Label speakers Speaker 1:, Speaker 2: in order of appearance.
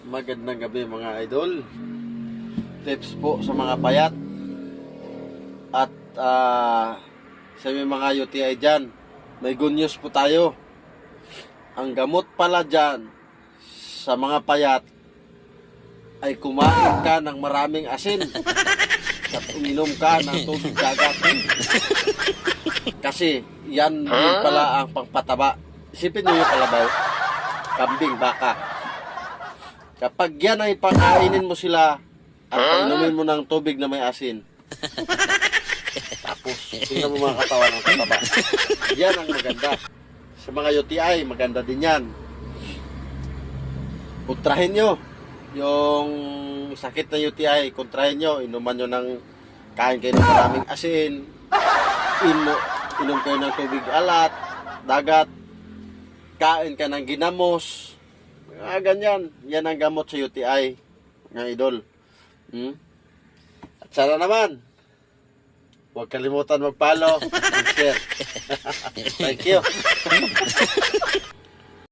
Speaker 1: Magandang gabi mga idol. Tips po sa mga payat at sa mga UTI dyan. May good news po tayo. Ang gamot pala dyan sa mga payat ay kumain ka ng maraming asin at uminom ka ng tubig dagat. Kasi yan din pala ang pangpataba. Isipin nyo yung kalabaw, kambing, baka. Kapag yan ay pakainin mo sila at inumin mo ng tubig na may asin, tapos tingnan mo mga katawan ng pataba. Yan ang maganda. Sa mga UTI, maganda din yan. Kontrahin nyo yung sakit na UTI, kontrahin nyo, inuman nyo ng kain kayo ng maraming asin, inom kayo ng tubig alat, dagat, kain ka ng ginamos, ganyan. Yan ang gamot sa UTI, mga idol. At sana naman, huwag kalimutan mag-follow and share. Thank you.